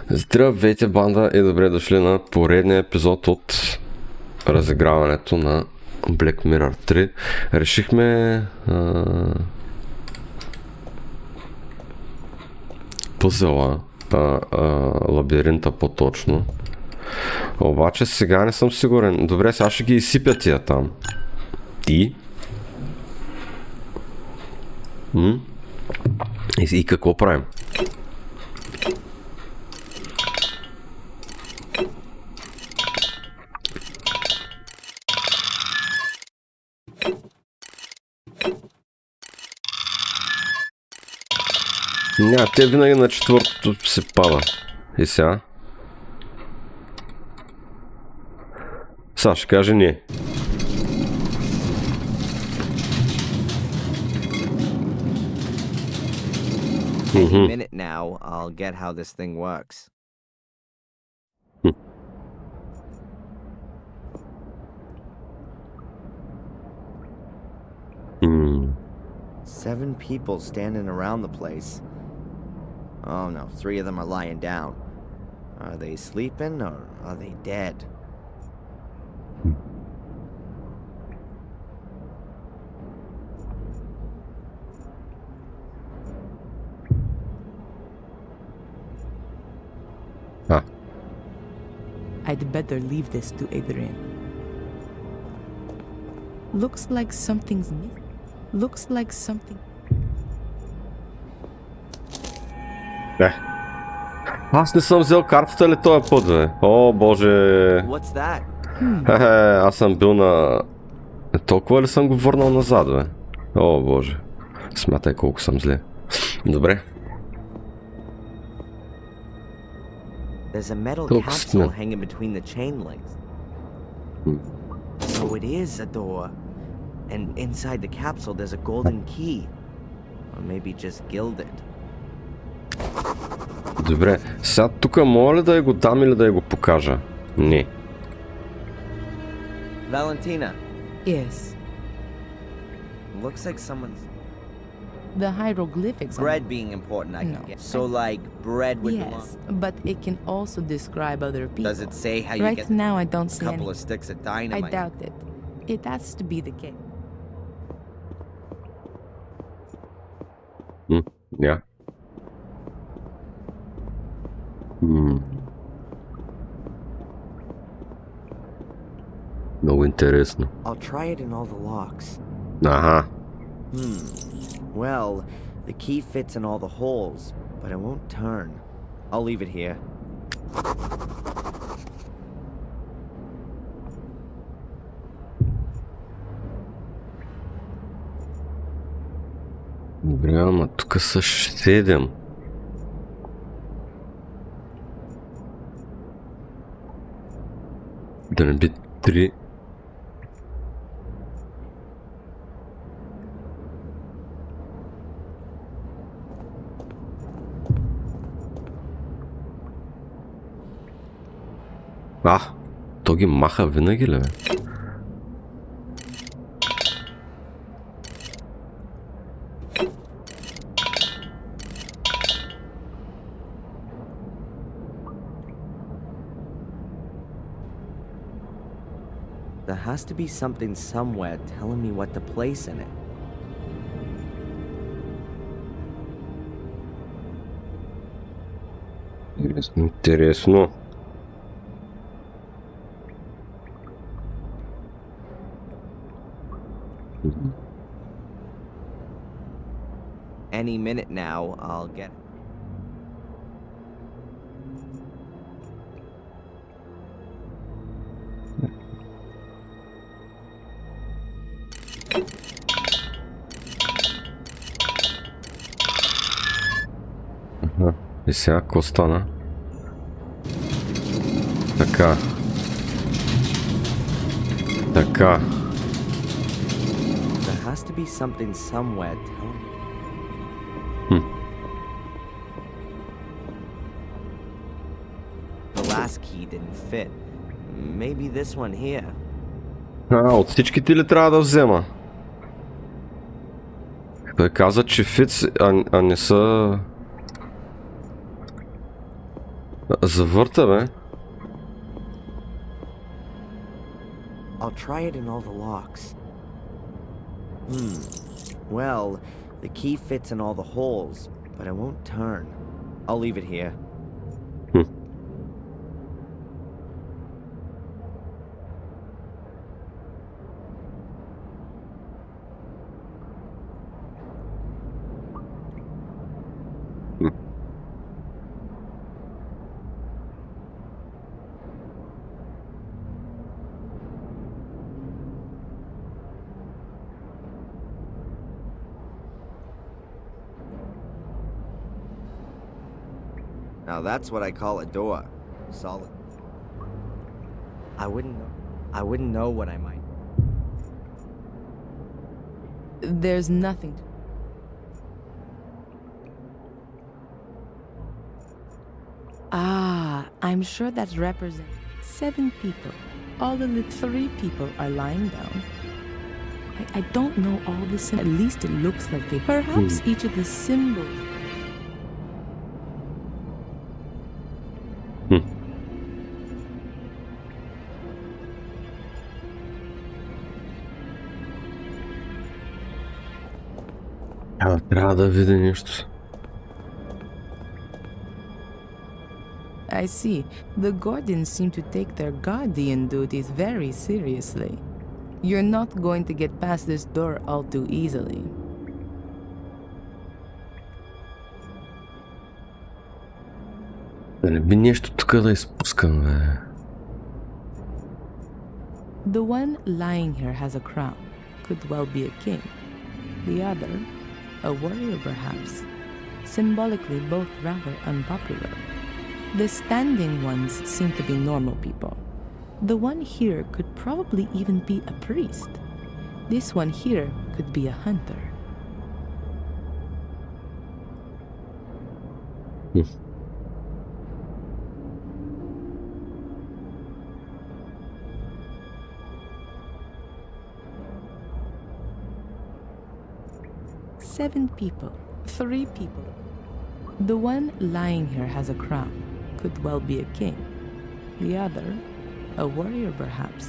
Здравейте, банда, и добре дошли на поредния епизод от разиграването на Black Mirror 3. Решихме пъзела, лабиринта по-точно. Обаче сега не съм сигурен. Добре, сега ще ги изсипя тия там. И какво правим? Те винаги на четвъртото се пада. И сега? Сега ще каже не. Any minute now, I'll get how this thing works. Seven people standing around the place. Oh no, 3 of them are lying down. Are they sleeping or are they dead? I'd better leave this to Adrian. Looks like something's missing. Looks like something. Аз не съм взел картата ли този път, бе? О, боже. What's that? Аз съм бил на... Толкова ли съм го върнал назад, бе? О, боже. Смятай колко съм зле. Добре. There's a metal Looks capsule no. hanging between the chain links. So it is a door. And inside the capsule there's a golden key. Or maybe just gilded. Добре. Сега тук мога ли да я го дам или да я го покажа? Не. Valentina, Yes. looks like someone's The hieroglyphics on bread being important, I No. can get. So like bread with the Yes, but it can also describe other people. Does it say how you Right get now I don't a see couple any. of sticks of I dynamite? doubt it. It has to be the case. Я. Много интересно. I'll try it in all the locks. Ага. Well, the key fits in all the holes, but it won't turn. I'll leave it here. Добре, ама тук са 7. Да не би 3. То ги маха винаги ли, бе? There has to be something somewhere telling me what to place in it. Интересно. Any minute now, I'll get it. И сега какво стана? Така. Така. There has to be something somewhere telling me. The last key didn't fit. Maybe this one here. От всичките ли трябва да взема? Той каза, че фит, а не са... Завърта, бе. I'll try it in all the locks. Well, the key fits in all the holes, but it won't turn. I'll leave it here. Now that's what I call a door. Solid. I wouldn't know what I might. There's nothing to... Ah, I'm sure that represents 7 people. All the 3 people are lying down. I don't know all the symbols. At least it looks like they... Perhaps each of the symbols... Трябва да видя нещо. I see. The Gordons seem to take their guardian duties very seriously. You're not going to get past this door all too easily. Да не би нещо тук да изпускам, бе. The one lying here has a crown. Could well be a king. The other, a warrior perhaps. Symbolically both rather unpopular. The standing ones seem to be normal people. The one here could probably even be a priest. This one here could be a hunter. Seven people. 3 people. The one lying here has a crown. Could well be a king. The other, a warrior perhaps.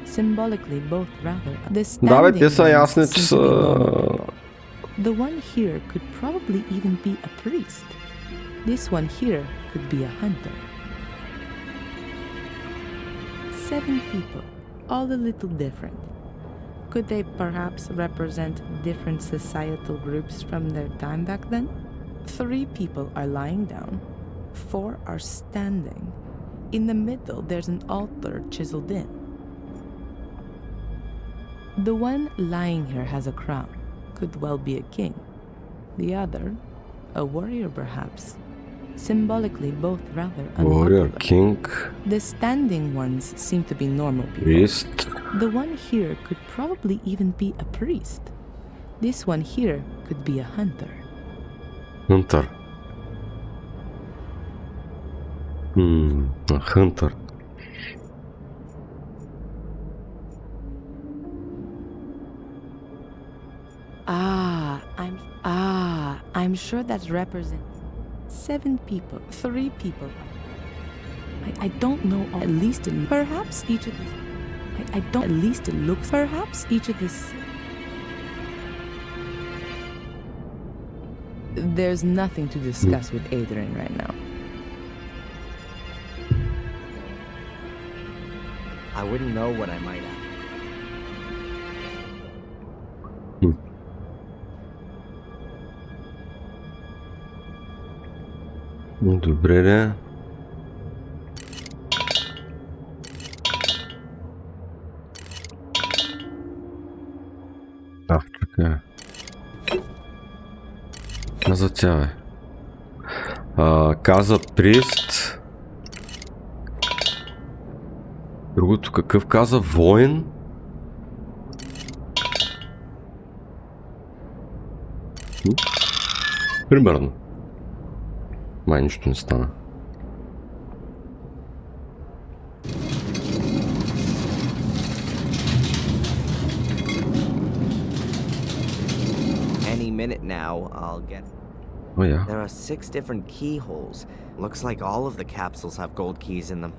Symbolically both rather. The Да, бе, standing те са ones ясни, seem че to са... be normal people. The one here could probably even be a priest. This one here could be a hunter. 7 people, all a little different. Could they perhaps represent different societal groups from their time back then? 3 people are lying down. 4 are standing. In the middle, there's an altar chiseled in. The one lying here has a crown. Could well be a king. The other, a warrior perhaps. Symbolically both rather Warrior, unpopular. King, The standing ones seem to be normal people. Priest. The one here could probably even be a priest. This one here could be a hunter. Hunter. A hunter. I'm sure that represents 7 people, 3 people. I don't know all, at least perhaps each of this. I don't, at least it looks, perhaps each of this. There's nothing to discuss with Adrian right now. I wouldn't know what I might have. Добре, де. Чакай. Каза тя, бе. Каза прист. Другото какъв каза? Воин? Примерно. Май нищо не стана. Any minute now, I'll get. Oh yeah. There are 6 different keyholes. Looks like all of the capsules have gold keys in them.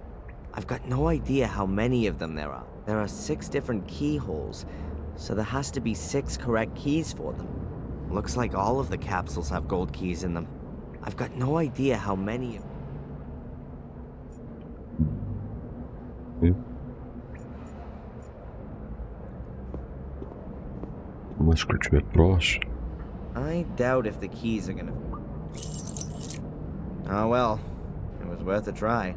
I've got no idea how many of them there are. There are 6 different keyholes, so there has to be 6 correct keys for them. Looks like all of the capsules have gold keys in them. I've got no idea how many. Mas ключове пробваш. I doubt if the keys are gonna. Oh well, it was worth a try.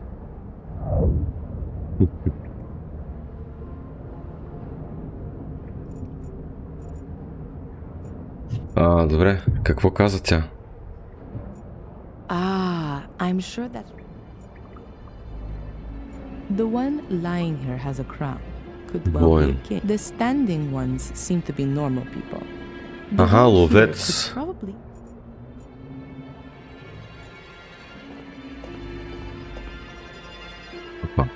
Добре. Какво каза тя? Ah, I'm sure that the one lying here has a crown. Could well be Воин. a king. The standing ones seem to be normal people. The Аха, one here ловец. could probably. Опа.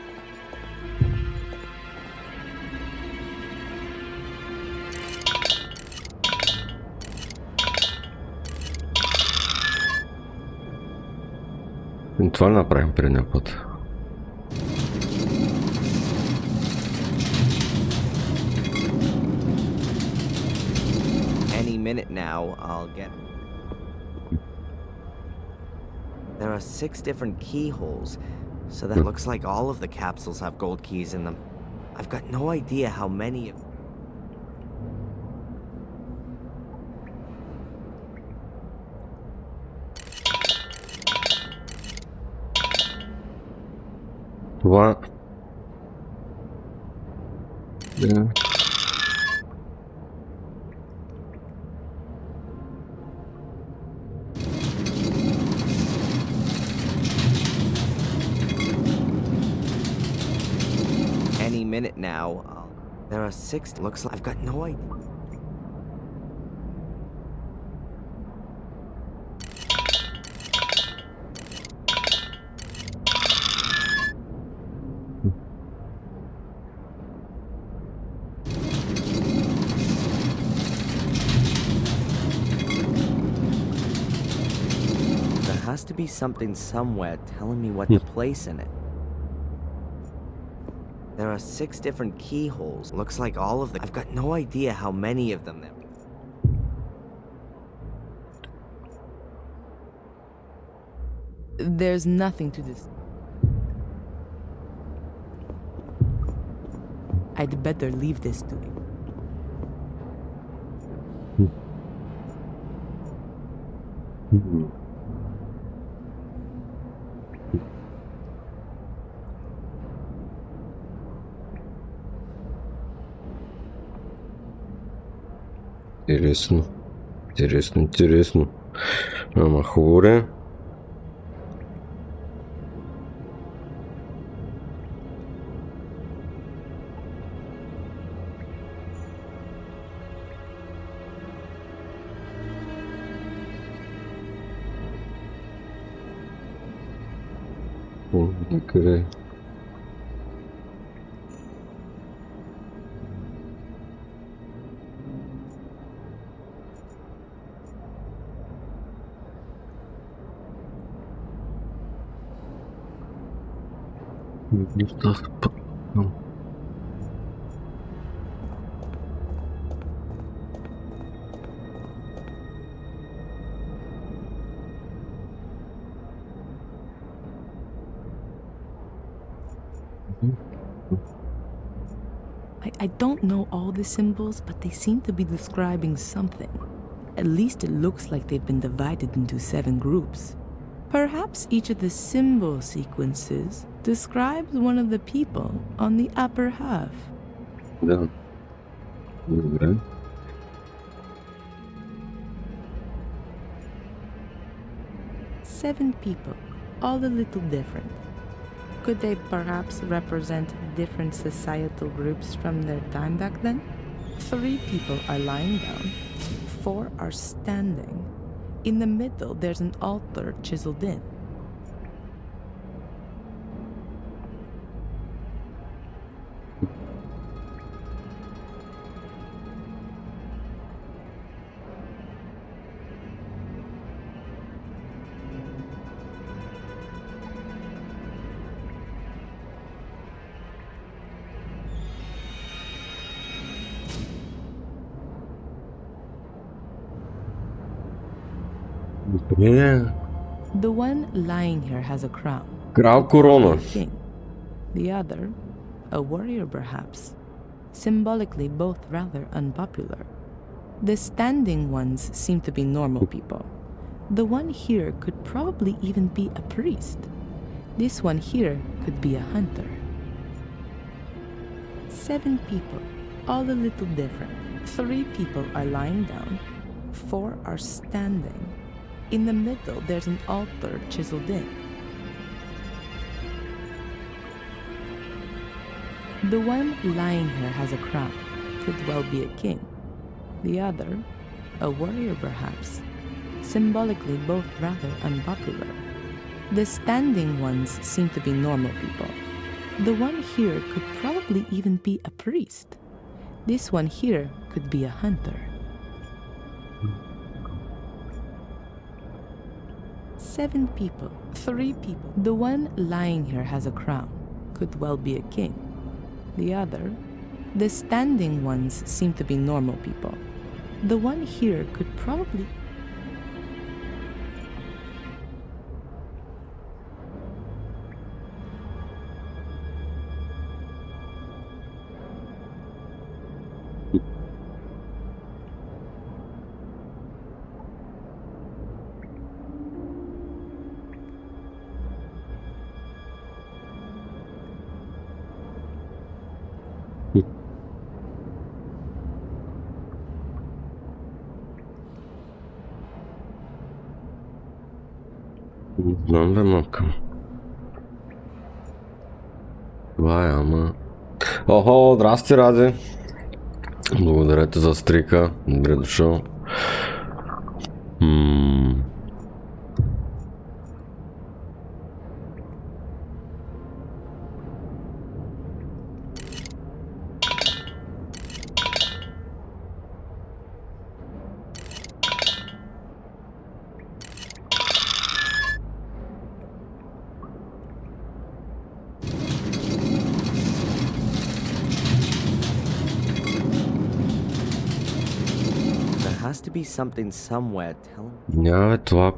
Това ли направим предния път? Any minute now, I'll get. There are 6 different keyholes, so that looks like all of the capsules have gold keys in them. I've got no idea how many of. Това... Да. Any minute now, I'll. There are 6. Looks like I've got no idea. There has to be something somewhere telling me what to place in it. There are 6 different keyholes. Looks like all of them. I've got no idea how many of them there are. There's nothing to this. I'd better leave this to you. Интересно. Интересно, интересно. Ама хубаво е. Къде? Не става път. I don't know all the symbols, but they seem to be describing something. At least it looks like they've been divided into 7 groups. Perhaps each of the symbol sequences describes one of the people on the upper half. Да. Добре. Seven people, all a little different. Could they perhaps represent different societal groups from their time back then? 3 people are lying down, 4 are standing. In the middle, there's an altar chiseled in. The one lying here has a crown. Крал корона. A king. The other, a warrior perhaps. Symbolically both rather unpopular. The standing ones seem to be normal people. The one here could probably even be a priest. This one here could be a hunter. 7 people, all a little different. 3 people are lying down. 4 are standing. In the middle, there's an altar chiseled in. The one lying here has a crown, could well be a king. The other, a warrior perhaps. Symbolically both rather unpopular. The standing ones seem to be normal people. The one here could probably even be a priest. This one here could be a hunter. 7 people, 3 people. The one lying here has a crown, could well be a king. The other, the standing ones seem to be normal people. The one here could probably... Не знам да мъкам. Това е, ама... Охо, здрасти, Ради. Благодаря ти за стрика. Добре дошъл. There has to be something somewhere telling. Няма бе това.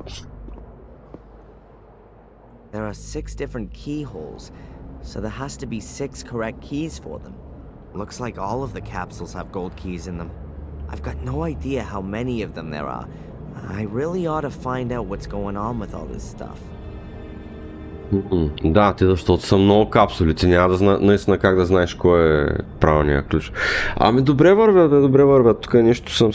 There are 6 different keyholes, so there has to be 6 correct keys for them. Looks like all of the capsules have gold keys in them. I've got no idea how many of them there are. I really ought to find out what's going on with all this stuff. Да, ти защото са много капсули, ти няма да наистина как да знаеш кой е правилният ключ. Ами добре вървят, бе, добре вървят. Тук нещо съм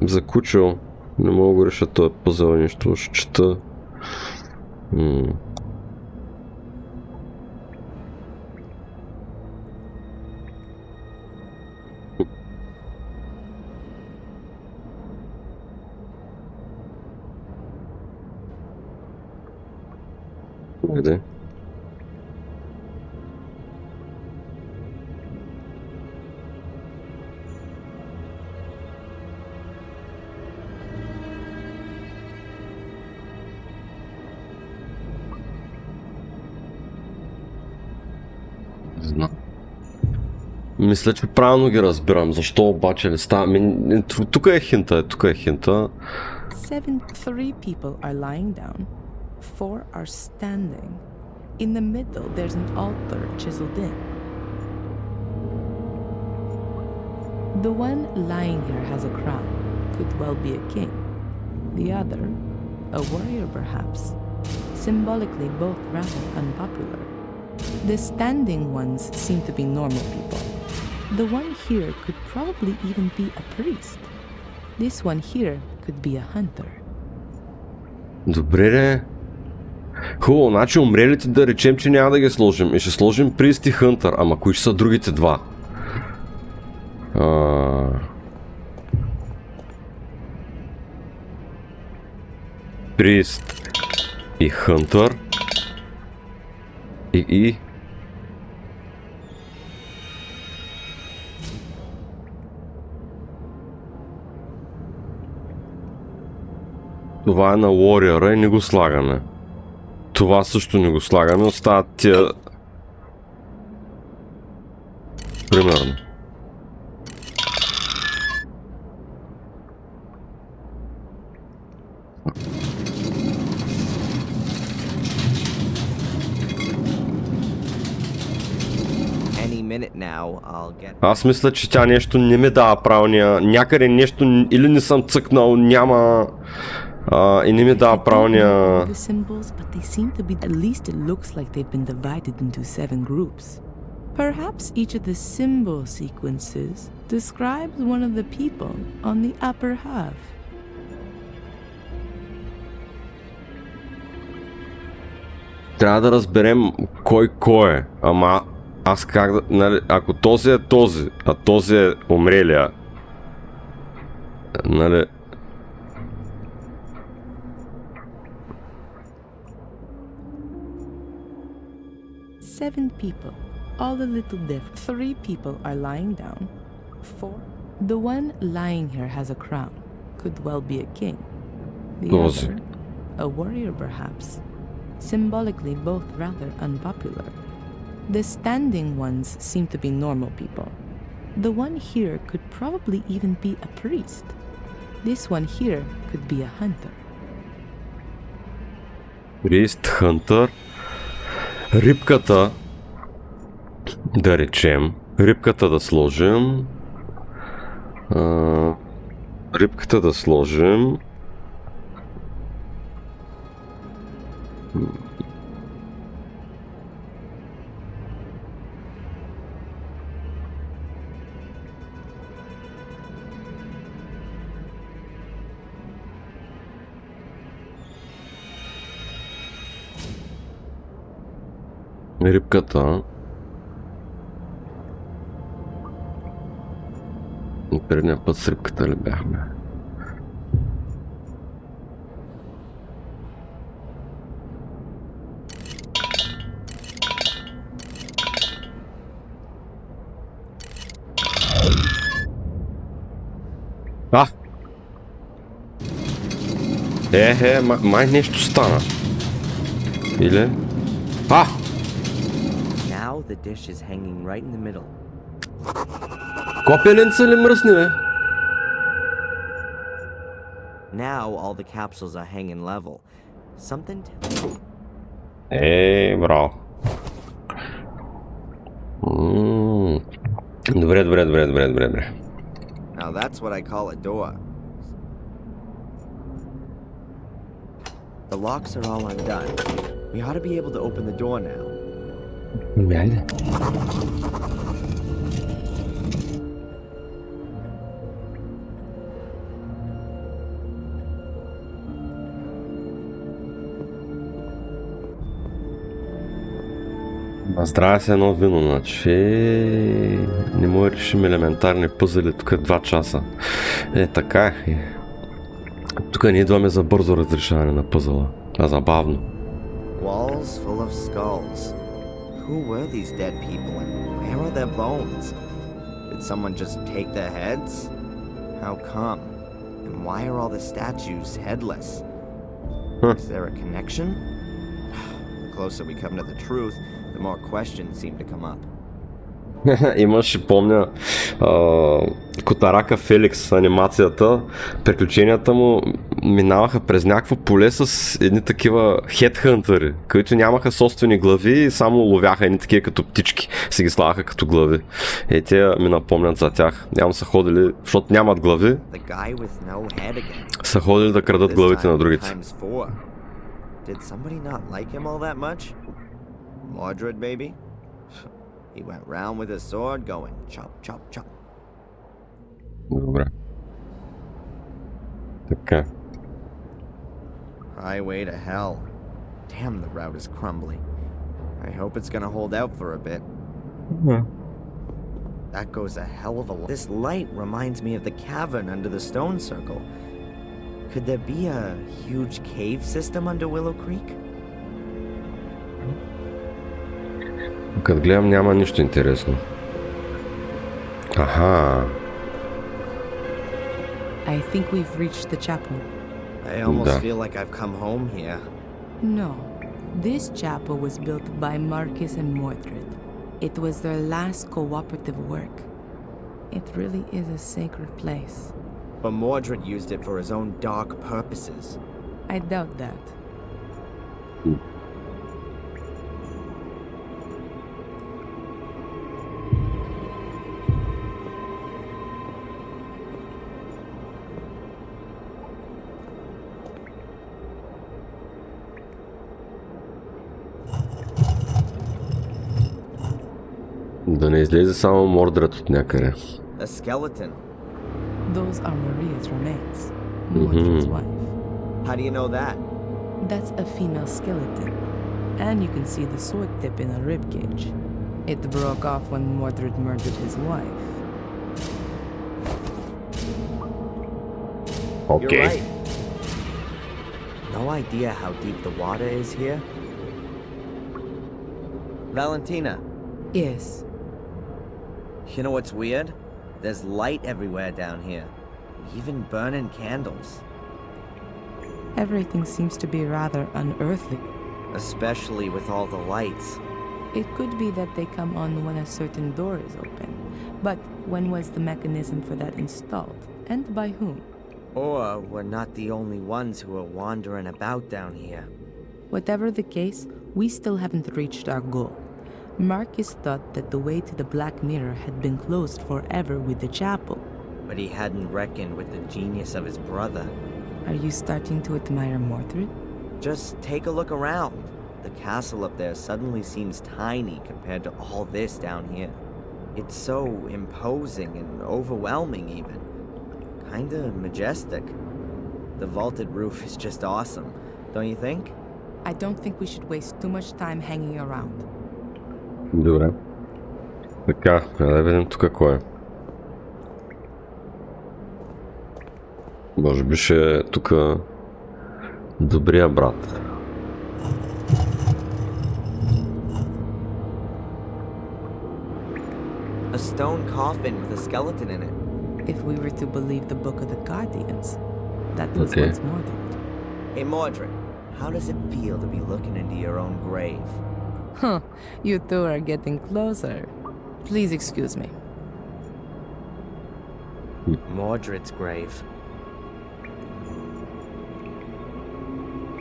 закучил. Не мога да го реша този пъзел, нещо ще чета. Къде? Не знам. Мисля, че правилно ги разбирам. Защо обаче не става? Тук е хинта, тук е хинта. 3 people are lying down. 4 are standing. In the middle, there's an altar chiseled in. The one lying here has a crown, could well be a king. The other, a warrior perhaps. Symbolically both rather unpopular. The standing ones seem to be normal people. The one here could probably even be a priest. This one here could be a hunter. Добре, де. Хубаво, значи умрелите да речем, че няма да ги сложим. И ще сложим Прист и Хънтър. Ама кои ще са другите два? Прист и Хънтър. И... Това е на Warrior-а и не го слагаме. Това също не го слагаме, остават тия... Примерно. Any minute now, I'll get. Аз мисля, че тя нещо не ми дава правилния... Някъде нещо или не съм цъкнал, няма... и не ми дава I don't know правилния... the symbols, but they seem to be. At least it looks like they've been divided into 7 groups. Perhaps each of the symbol sequences describes one of the people on the upper half. Трябва да разберем кой е. Ама аз как да... Нали, ако този е този, а този е умрелия... Нали... Seven people, all a little different. 3 people are lying down. 4. The one lying here has a crown. Could well be a king. The Those- other, a warrior perhaps. Symbolically both rather unpopular. The standing ones seem to be normal people. The one here could probably even be a priest. This one here could be a hunter. Прист, Хънтър, рибката, да речем, рибката да сложим, рибката да сложим, рибката. Предния път с рибката ли бяхме? А! Май нещо стана. Или? А! Now the dish is hanging right in the middle. Копеленца ли мръсни, бе? Now all the capsules are hanging level. Something. Браво. Добре. Now that's what I call a door. The locks are all undone. We ought to be able to open the door now. Айде. Здраве се едно вино, значи не му решим елементарни пъзели тук 2 часа. Така е. Тук не идваме за бързо разрешаване на пъзела, а забавно. Walls full of skulls. Who were these dead people and where are their bones? Did someone just take their heads? How come? And why are all the statues headless? Is there a connection? The closer we come to the truth, the more questions seem to come up. Имаше, помня, Котарака Феликс, анимацията, приключенията му минаваха през някакво поле с едни такива хедхънтъри, които нямаха собствени глави и само ловяха едни такива като птички, си ги слагаха като глави. Те ми напомнят за тях. Няма са ходили, защото нямат глави, The guy with no head again. са ходили да крадат This главите на time, другите. times 4. Did somebody not like him all that much? Mordred, maybe? He went round with his sword going chop, chop, chop. Добре. Така. Highway to hell. Damn, the route is crumbly. I hope it's gonna hold out for a bit. That goes a hell of a lot. This light reminds me of the cavern under the stone circle. Could there be a huge cave system under Willow Creek? Като гледам, няма нищо интересно. Аха. I think we've reached the chapel. I almost Да. feel like I've come home here. No, this chapel was built by Marcus and Mordred. It was their last cooperative work. It really is a sacred place. But Mordred used it for his own dark purposes. I doubt that. Да не излезе само Мордред от някъде. A skeleton. Those are Maria's remains, Mordred's wife. How do you know that? That's a female skeleton. And you can see the sword tip in a rib cage. It broke off when Mordred murdered his wife. Окей. You're right. No idea how deep the water is here. Valentina, Yes. you know what's weird? There's light everywhere down here. Even burning candles. Everything seems to be rather unearthly. Especially with all the lights. It could be that they come on when a certain door is open. But when was the mechanism for that installed? And by whom? Or we're not the only ones who are wandering about down here. Whatever the case, we still haven't reached our goal. Marcus thought that the way to the Black Mirror had been closed forever with the chapel. But he hadn't reckoned with the genius of his brother. Are you starting to admire Mordred? Just take a look around. The castle up there suddenly seems tiny compared to all this down here. It's so imposing and overwhelming even. Kinda majestic. The vaulted roof is just awesome, don't you think? I don't think we should waste too much time hanging around. Добре. Така, да видим тук кой е. Може би ще е тук добрия брат. A stone coffin with a skeleton in it. If we were to believe the Book of the Guardians, that was Okay. once Mordred. Hey Mordred, how does it feel to be looking into your own grave? Huh, you two are getting closer. Please excuse me. Mordred's grave.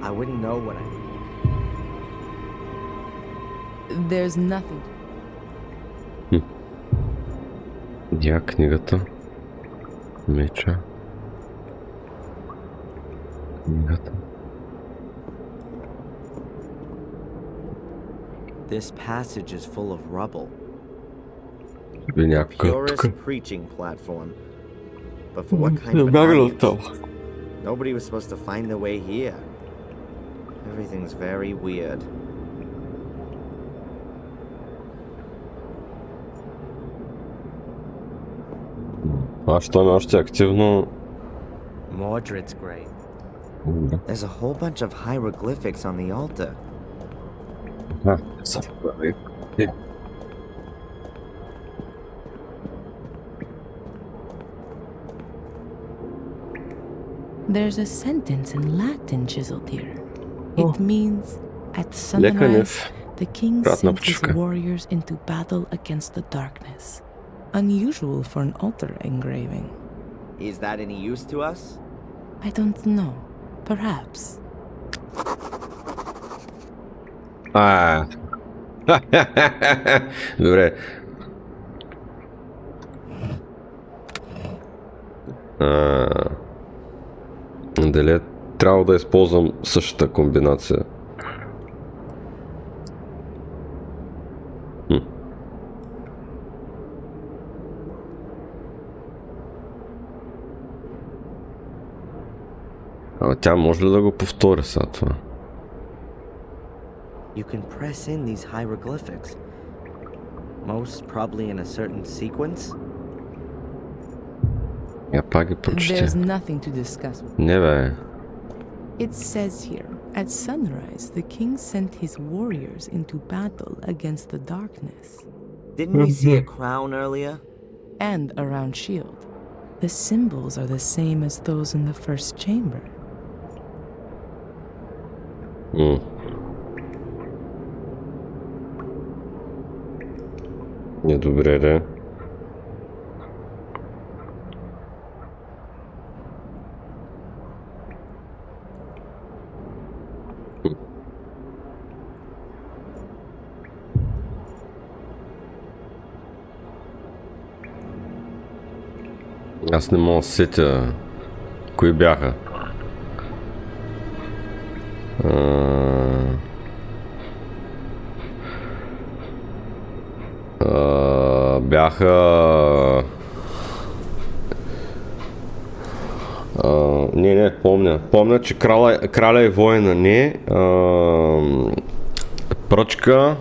I wouldn't know what I... There's nothing. Я книгата. Меча. Книгата. This passage is full of rubble. Би някакъв Purest тук. preaching platform. But for what kind of an audience? Nobody was supposed to find their way here. Everything's very weird. А що ме още активно? Mordred's grave. Да. There's a whole bunch of hieroglyphics on the altar. There's a sentence in Latin chiseled here. It Oh. means, at Лека sunrise, Нев. the king Пратна sent his почивка. warriors into battle against the darkness. Unusual for an altar engraving. Is that any use to us? I don't know. Perhaps. Добре. Дали трябва да използвам същата комбинация? А тя може ли да го повтори сега това? You can press in these hieroglyphics. Most probably in a certain sequence. Я пак ги прочете. There's nothing to discuss. Не бе. It says here, at sunrise, the king sent his warriors into battle against the darkness. Didn't we see a crown earlier? And a round shield. The symbols are the same as those in the first chamber. Не, добре, да. Аз не мога да се сетя кои бяха. Бяха... Не, помня. Помня, че краля и воина не. Пръчка.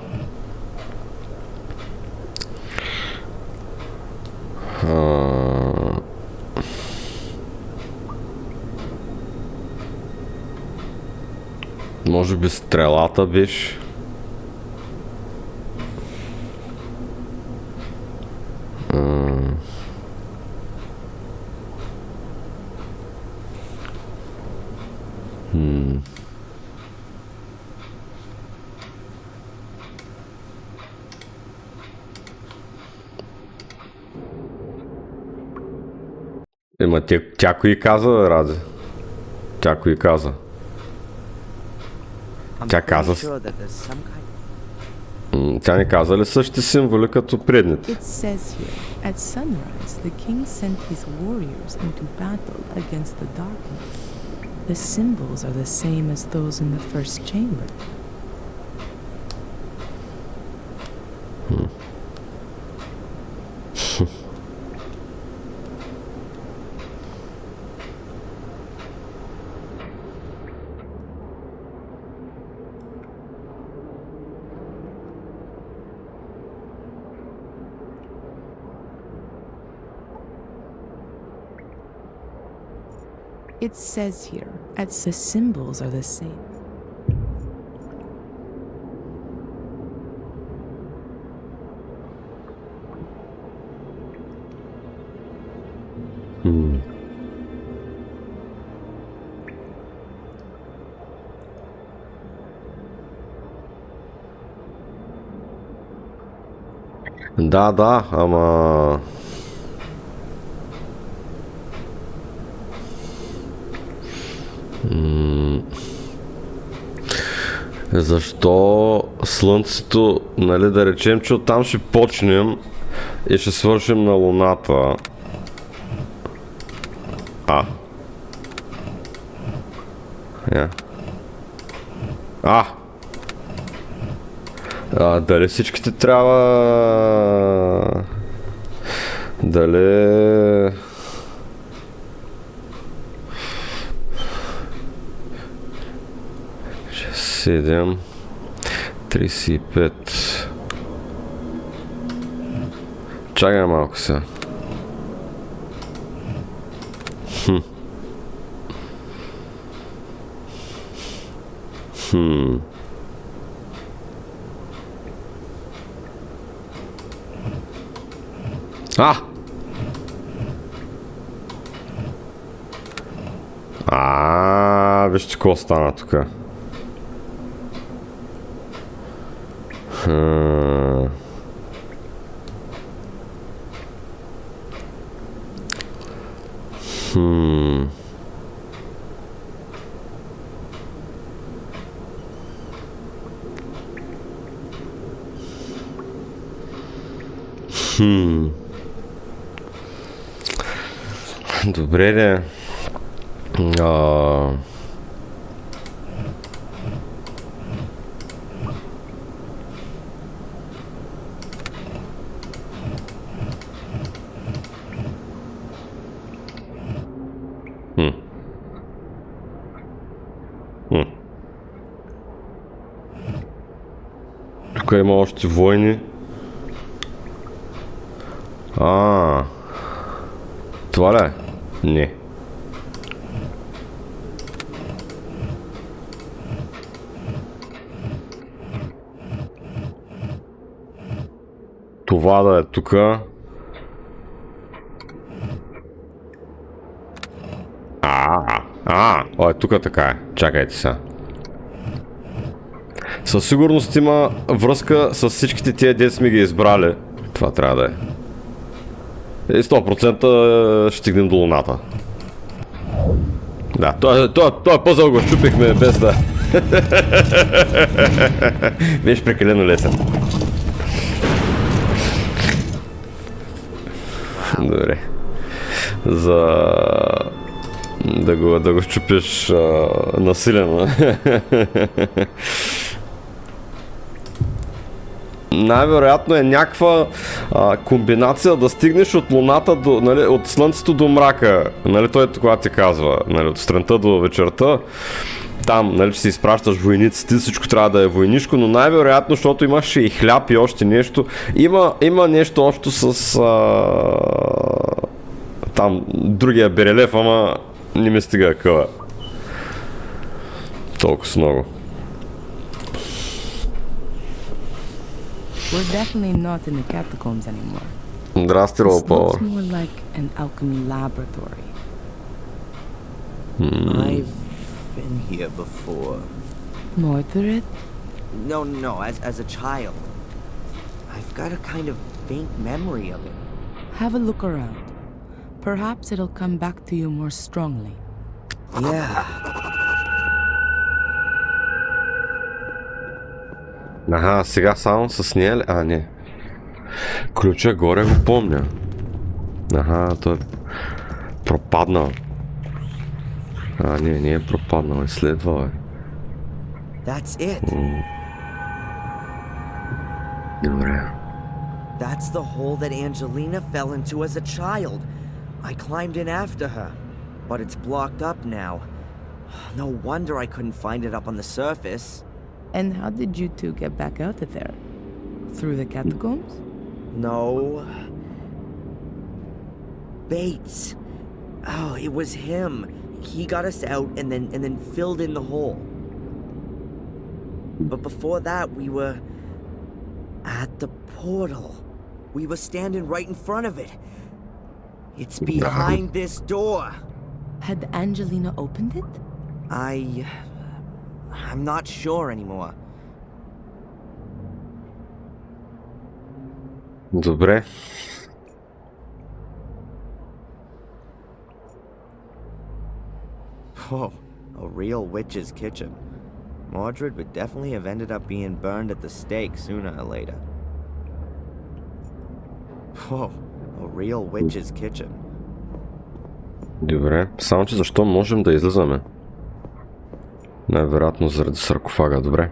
Може би стрелата беше. Ема тя кои каза, Раде? Тя кои каза? I'm Тя pretty каза... sure that there's some kind. Тя не каза ли същите символи като предните? It says here, at sunrise, the king sent his warriors into battle against the darkness. The symbols are the same as those in the first chamber. It says here, as the symbols are the same. Да, ама... Защо Слънцето, нали, да речем, че оттам ще почнем и ще свършим на Луната. Дали всичките трябва... Дали... Седем... 35... Чакай малко сега. Вижте какво стана тук. Добре де. Тук има още войни. Това ли е? Не. Това да е тука. Тук така е. Чакайте сега. Със сигурност има връзка с всичките тия, дет сме ги избрали. Това трябва да е. И 100% ще стигнем до Луната. Да, той пъзъл го щупихме без да... Беше прекалено лесен. Добре. за да го щупиш насилено. Най-вероятно е някаква комбинация да стигнеш от луната до, нали, от слънцето до мрака. Нали, той когато ти казва, нали, от сутринта до вечерта. Там, нали, че си изпращаш войниците, всичко трябва да е войнишко, но най-вероятно, защото имаше и хляб и още нещо. Има нещо общо с там другия Берелев, ама не ми стига къва. Толкова много. We're definitely not in the catacombs anymore. Здрасти, This Ролпауър. looks more like an alchemy laboratory. I've been here before. Mordred? No, as a child. I've got a kind of faint memory of it. Have a look around. Perhaps it'll come back to you more strongly. Yeah. Аха, сега само с нея ли? А, не. Ключа горе го помня. Аха, той е пропаднал. А, не е пропаднал, изследвал е. That's it. Добре. That's the hole that Angelina fell into as a child. I climbed in after her, but it's blocked up now. No wonder I couldn't find it up on the surface. And how did you two get back out of there? Through the catacombs? No. Bates. Oh, it was him. He got us out and then filled in the hole. But before that, we were at the portal. We were standing right in front of it. It's behind this door. Had Angelina opened it? I'm not sure anymore. Добре. Oh, a real witch's kitchen. Mordred would definitely have ended up being burned at the stake sooner or later. Oh, a real witch's kitchen. Добре. Само че защо можем да излизаме? Най-вероятно заради саркофага, добре.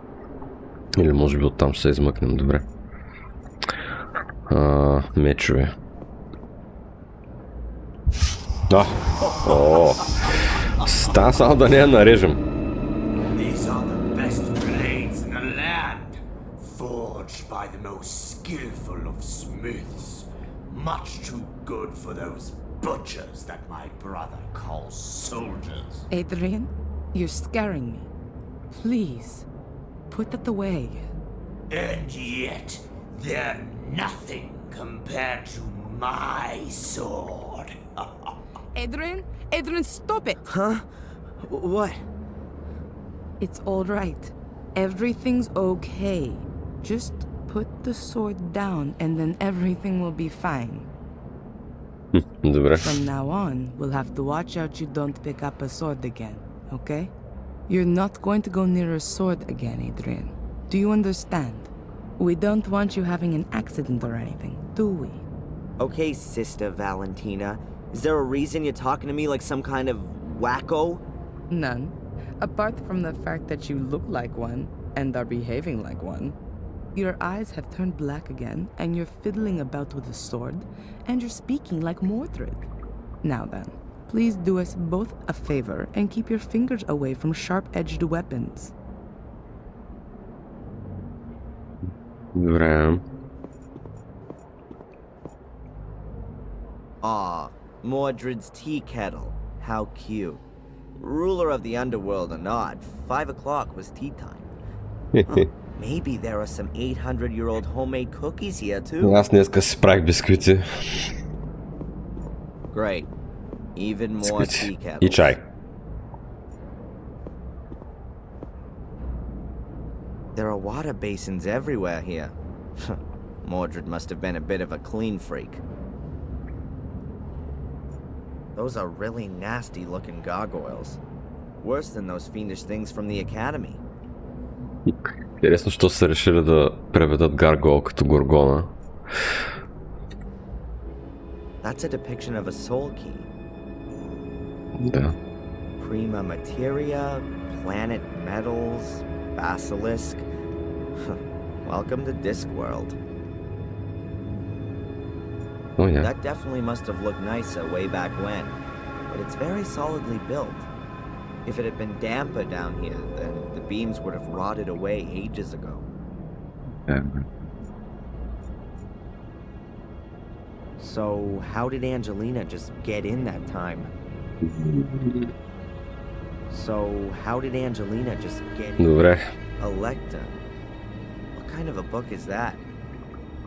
Или може би оттам ще се измъкнем, добре. Мечове. Става само да не я нарежем. These are the best blades in the land, forged by the most skillful of smiths. Much too good for those butchers that my brother calls soldiers. Adrian, you're scaring me. Please, put that away. And yet, they're nothing compared to my sword. Adrian, stop it! Huh? What? It's all right. Everything's okay. Just put the sword down and then everything will be fine. Добре. From now on, we'll have to watch out you don't pick up a sword again, okay? You're not going to go near a sword again, Adrian. Do you understand? We don't want you having an accident or anything, do we? Okay, Sister Valentina. Is there a reason you're talking to me like some kind of wacko? None. Apart from the fact that you look like one and are behaving like one. Your eyes have turned black again, and you're fiddling about with a sword, and you're speaking like Mordred. Now then, please do us both a favor and keep your fingers away from sharp-edged weapons. Добре. Aw, Mordred's tea kettle. How cute. Ruler of the underworld or not, 5 o'clock was tea time. Huh, maybe there are some 800-year-old homemade cookies here too. Аз днеска си правих бисквити. Great. Even more tea И kettles. чай. There are water basins everywhere here. Mordred must have been a bit of a clean freak. Those are really nasty looking gargoyles. Worse than those fiendish things from the academy. Интересно, що са решили да преведат гаргол като горгона. That's a depiction of a soul key. Да. Prima Materia, Planet Metals, Basilisk. Welcome to Discworld. Oh, yeah. That definitely must have looked nicer way back when, but it's very solidly built. If it had been damper down here, then the beams would have rotted away ages ago. So, how did Angelina just get in that time? Добре. A lectern? What kind of a book is that?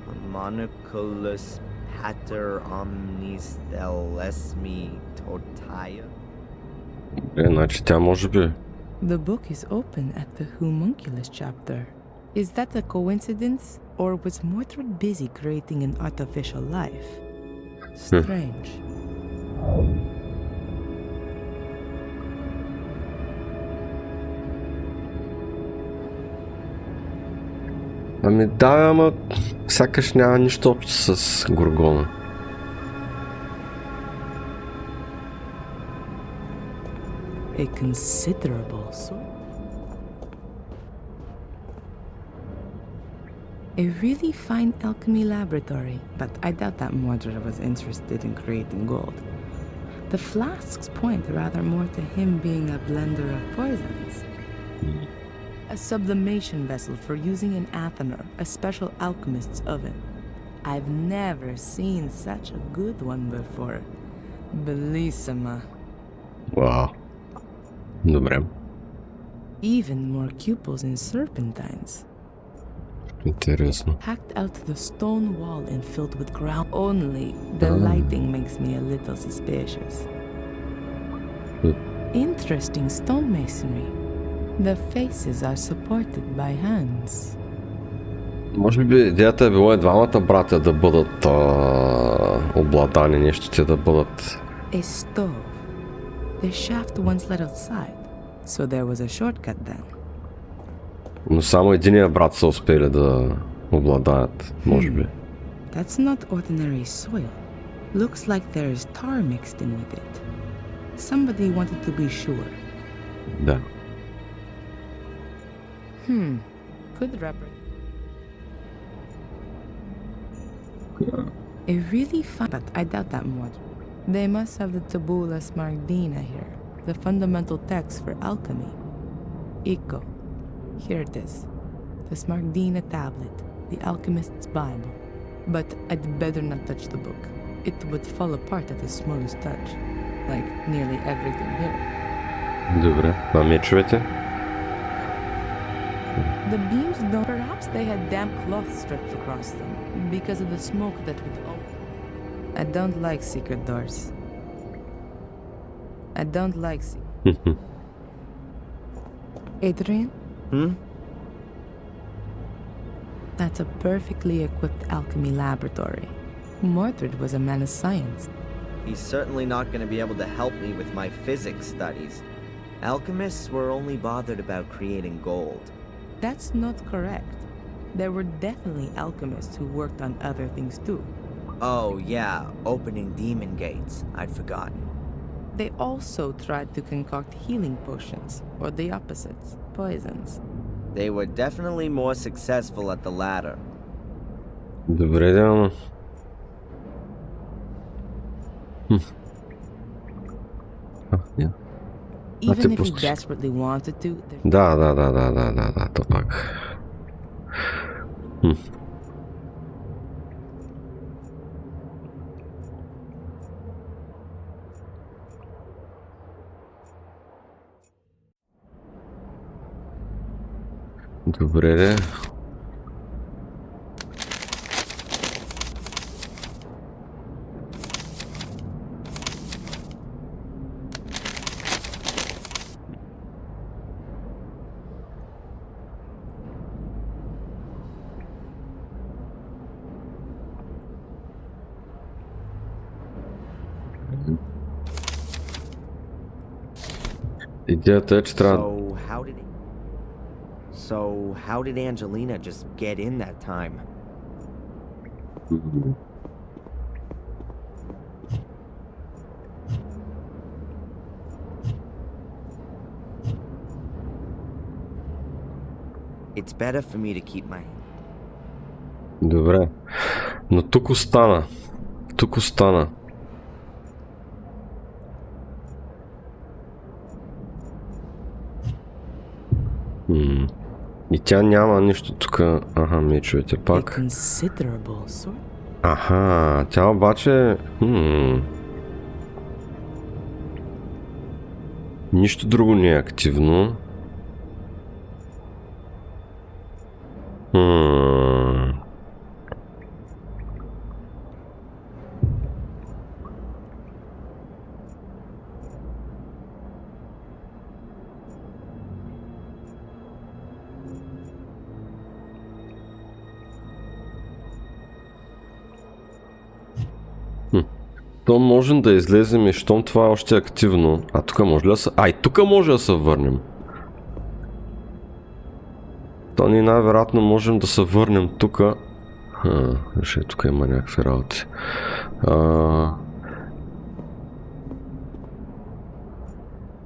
Homunculus Pater Omnis Delesmi Totaya? Добре, значи тя може би... The book is open at the homunculus chapter. Is that a coincidence, or was Mordred busy creating an artificial life? Strange. Ами да, ама сякаш няма нищо общо с Горгона. A considerable sort. A really fine alchemy laboratory, but I doubt that Mordred was interested in creating gold. The flasks point rather more to him being a blender of poisons. A sublimation vessel for using in Athenor, a special alchemist's oven. I've never seen such a good one before. Bellissima. Вау. Добре. Even more cupels and serpentines. Интересно. Hacked out the stone wall and filled with ground. Only the lighting makes me a little suspicious. Interesting stonemasonry. The faces are supported by hands. Може би идеята е било и двамата братя да бъдат обладани, нещо те да бъдат... A stove. The shaft once led outside, so there was a shortcut then. Но само единия брат са успели да обладаят, може би. That's not ordinary soil. Looks like there is tar mixed in with it. Somebody wanted to be sure. Да. Could represent a really fun, but I doubt that much. They must have the Tabula Smaragdina here, the fundamental text for alchemy. Eco. Here it is. The Smaragdina tablet, the alchemist's Bible. But I'd better not touch the book. It would fall apart at the smallest touch, like nearly everything here. Добре. А мечовете? The beams don't. Perhaps they had damp cloth stretched across them because of the smoke that would open. I don't like secret doors. I don't like Adrian? That's a perfectly equipped alchemy laboratory. Mordred was a man of science. He's certainly not going to be able to help me with my physics studies. Alchemists were only bothered about creating gold. That's not correct. There were definitely alchemists who worked on other things too. Oh, yeah, opening demon gates. I'd forgotten. They also tried to concoct healing potions, or the opposites, poisons. They were definitely more successful at the latter. Добре, да, ама... Yeah. Even if he пустиш. desperately wanted to, there's Да, то пак. Добре, де. Идеята е, че трябва... So how did Angelina just get in that time? It's better for me to keep my... Добре. Но тук остана. Тук остана. И тя няма нищо тук. Аха, мечовете A пак. considerable sort. Аха, тя обаче... Нищо друго не е активно. То можем да излезем и щом това е още активно. А тук може ли да се... и тук може да се върнем. То ние най-вероятно можем да се върнем тук. Ще тук има някакви работи.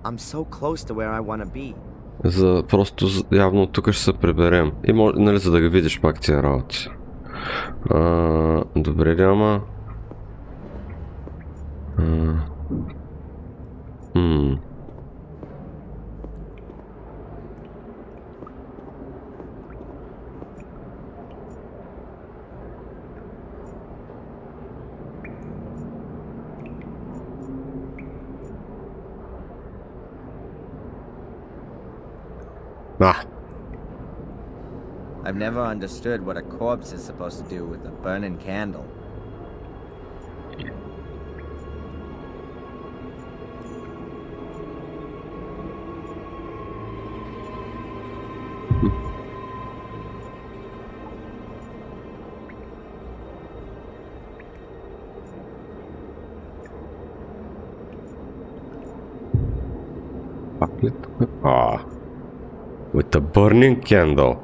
I'm so close to where I want to be. Просто явно тук ще се приберем. И нали, за да ги видиш пак тия работи. Добре ли, ама... I've never understood what a corpse is supposed to do with a burning candle. With a burning candle.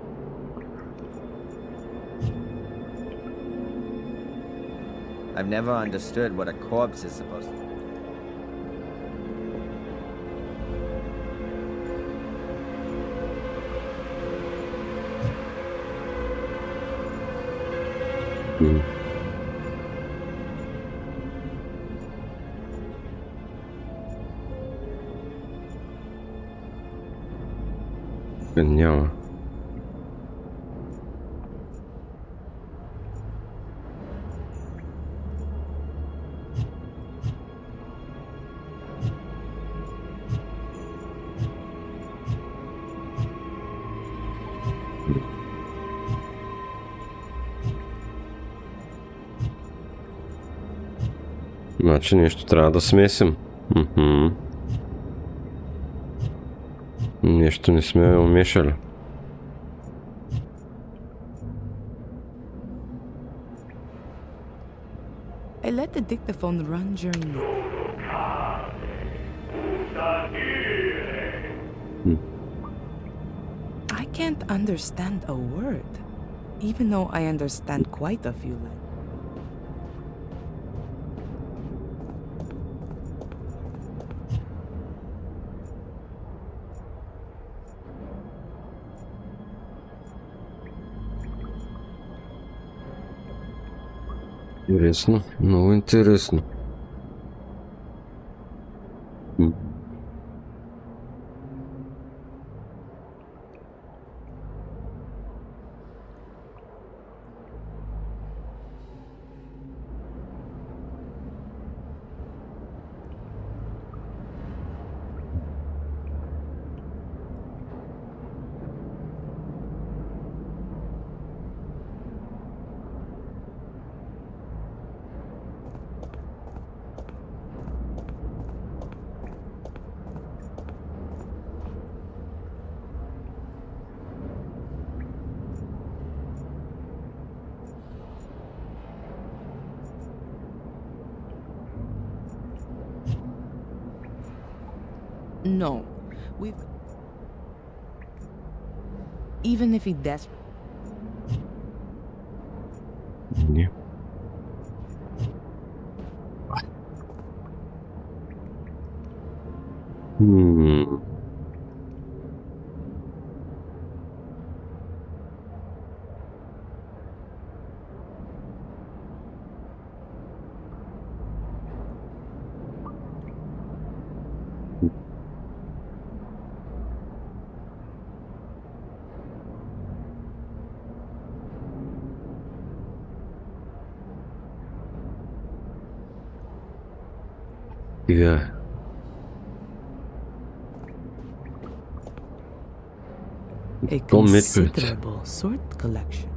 I've never understood what a corpse is supposed to do. Няма. Значи нещо трябва да смесим. Нещо не сме умешали. I let the dictaphone run during the... I can't understand a word, even though I understand quite a few languages. Интересно, много интересно. No, we've... Even if he desperately... Не. Стига. A Don't admit it. considerable sword collection.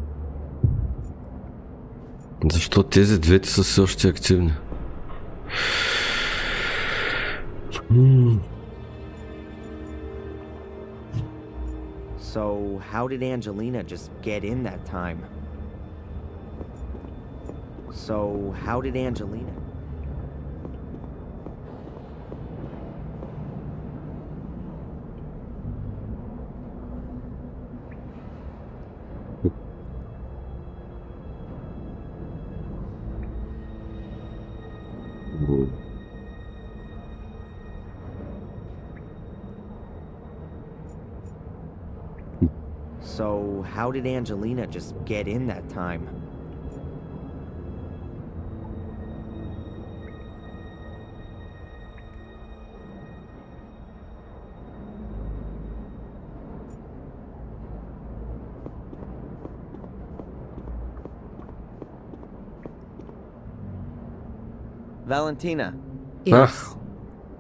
Защо тези двете са все още активни? So, how did Angelina just get in that time? So, how did Angelina? So, how did Angelina just get in that time? Valentina. Ах,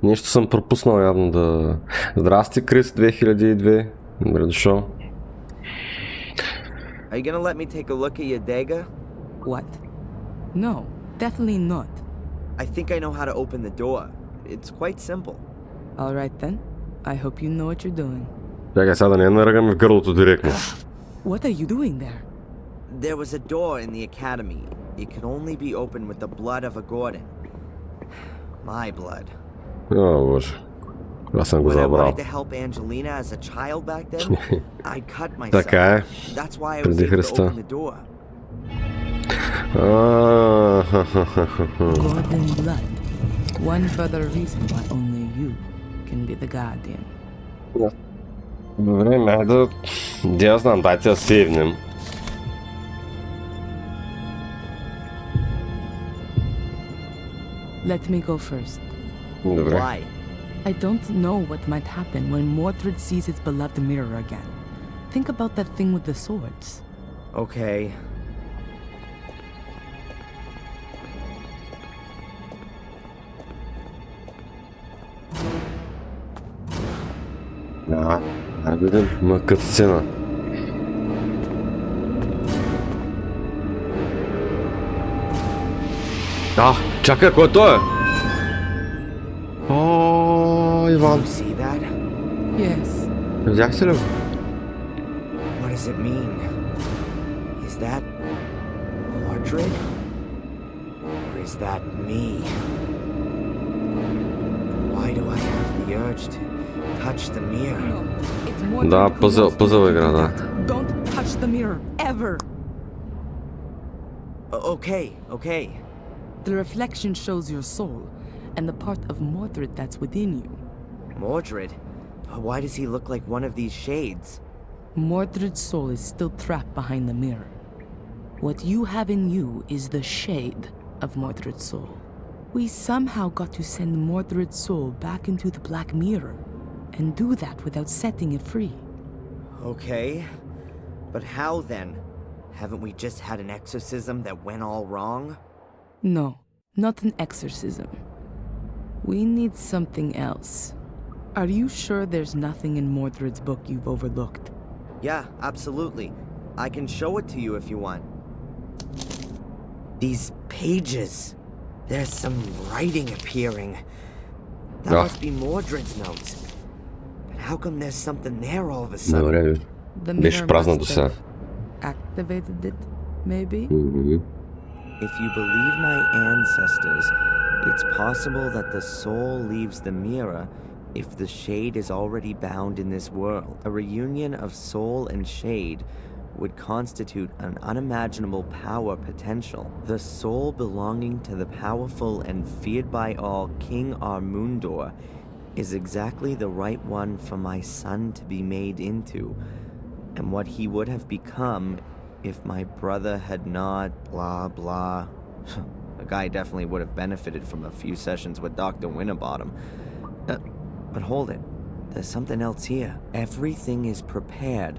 нещо съм пропуснал явно да... Здрасти, Крис, 2002. Добре дошъл. Are you gonna let me take a look at your dagger? What? No, definitely not. I think I know how to open the door. It's quite simple. All right then. I hope you know what you're doing. Чакай сега да не наръгаме в гърлото директно. What are you doing there? There was a door in the academy. It could only be opened with the blood of a Gordon. My blood. О, боже. Аз съм го When I забрал. wanted to help Angelina as a child back then, I cut myself. Така е. That's why I was Преди able to Христа. open the door. Gordon blood. One further reason why only you can be the guardian. Добре, ме да... Я знам, дайте да сейвнем. Let me go first. Добре. Why? I don't know what might happen when Mordred sees his beloved mirror again. Think about that thing with the swords. Okay. Да, да видим, има катсцена. Чакай, кой е той? О, Иван. You see that? Yes. Видяхте ли го? What does it mean? Is that Mordred? Or is that me? Why do I have the urge to touch the mirror? No, it's Mordred Да, who пъзъл, wants пъзъл you to игра, do да. that. Don't touch the mirror, ever! Okay, okay. The reflection shows your soul, and the part of Mordred that's within you. Mordred? Why does he look like one of these shades? Mordred's soul is still trapped behind the mirror. What you have in you is the shade of Mordred's soul. We somehow got to send Mordred's soul back into the Black Mirror, and do that without setting it free. Okay. But how then? Haven't we just had an exorcism that went all wrong? No, not an exorcism. We need something else. Are you sure there's nothing in Mordred's book you've overlooked? Yeah, absolutely. I can show it to you if you want. These pages. There's some writing appearing. That Ah. must be Mordred's notes. But how come there's something there all of a sudden? Добре, The беше mirror празна must до сега. have activated it, maybe? If you believe my ancestors, it's possible that the soul leaves the mirror if the shade is already bound in this world. A reunion of soul and shade would constitute an unimaginable power potential. The soul belonging to the powerful and feared by all King Armundor is exactly the right one for my son to be made into, and what he would have become if my brother had not blah blah. The guy definitely would have benefited from a few sessions with Dr. Winterbottom. But hold it. There's something else here. Everything is prepared.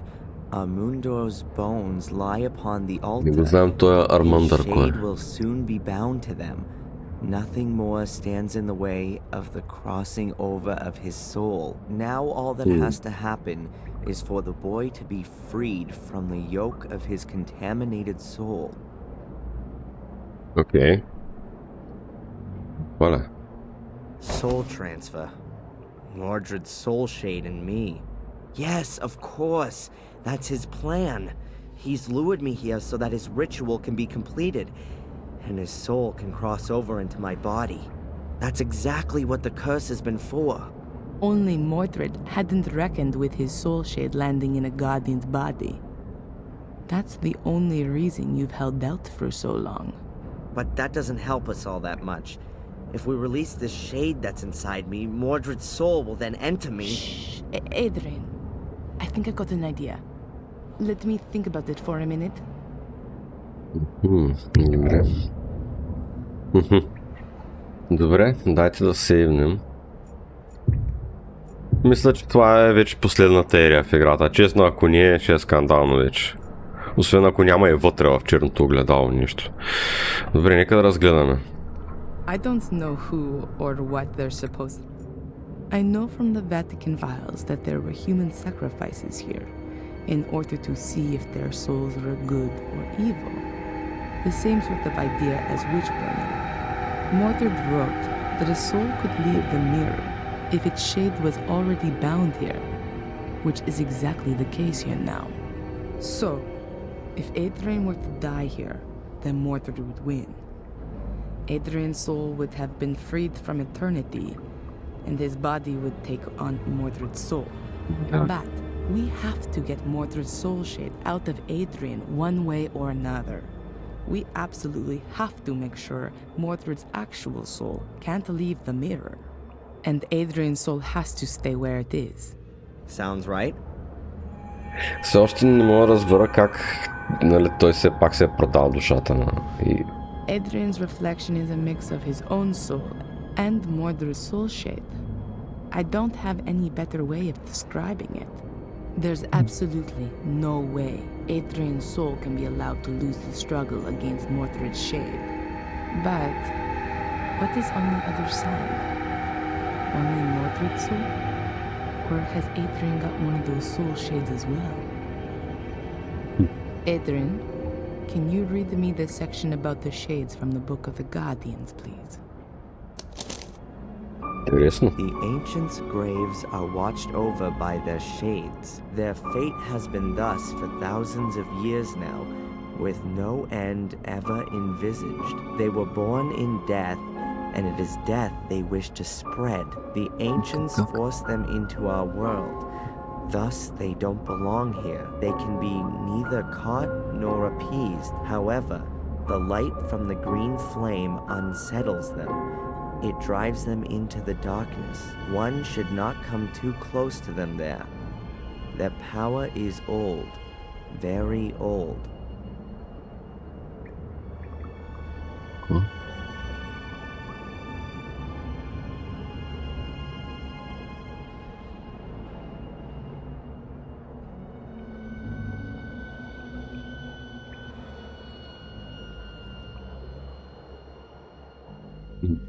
Armundor's bones lie upon the altar. Не го знам, той е His Армандър, кой е. shade will soon be bound to them. Nothing more stands in the way of the crossing over of his soul. Now all that has to happen is for the boy to be freed from the yoke of his contaminated soul. Окей. Voilà. Soul transfer. Mordred's soul shade in me. Yes, of course. That's his plan. He's lured me here so that his ritual can be completed, and his soul can cross over into my body. That's exactly what the curse has been for. Only Mordred hadn't reckoned with his soul shade landing in a guardian's body. That's the only reason you've held out for so long. But that doesn't help us all that much. If we release this shade that's inside me, Mordred's soul will then enter me. Shh, Adrian. I think I got an idea. Let me think about it for a minute. Добре. Добре, дайте да сейвнем. Мисля, че това е вече последната ерия в играта. Честно, ако не е, ще е скандално вече. Освен ако няма и вътре в черното огледало нищо. Добре, нека да разгледаме. I don't know who or what they're supposed to. I know from the Vatican files that there were human sacrifices here in order to see if their souls were good or evil. The same sort of idea as witch burning. Mordred wrote that a soul could leave the mirror if its shade was already bound here, which is exactly the case here now. So, if Adrian were to die here, then Mordred would win. Adrian's soul would have been freed from eternity, and his body would take on Mordred's soul. But we have to get Mordred's soul shade out of Adrian one way or another. We absolutely have to make sure Mordred's actual soul can't leave the mirror. And Adrian's soul has to stay where it is. Sounds right? Все още не мога да разбера как, нали, той все пак се е продал душата и... Adrian's reflection is a mix of his own soul and Mordred's soul shade. I don't have any better way of describing it. There's absolutely no way Adrian's soul can be allowed to lose the struggle against Mordred's shade. But what is on the other side? Only Mordred's soul? Or has Adrian got one of those soul shades as well? Adrian, can you read me the section about the shades from the Book of the Guardians, please? Интересно. The ancients' graves are watched over by their shades. Their fate has been thus for thousands of years now, with no end ever envisaged. They were born in death, and it is death they wish to spread. The ancients forced them into our world. Thus, they don't belong here. They can be neither caught nor appeased. However, the light from the green flame unsettles them. It drives them into the darkness. One should not come too close to them there. Their power is old, very old. Cool.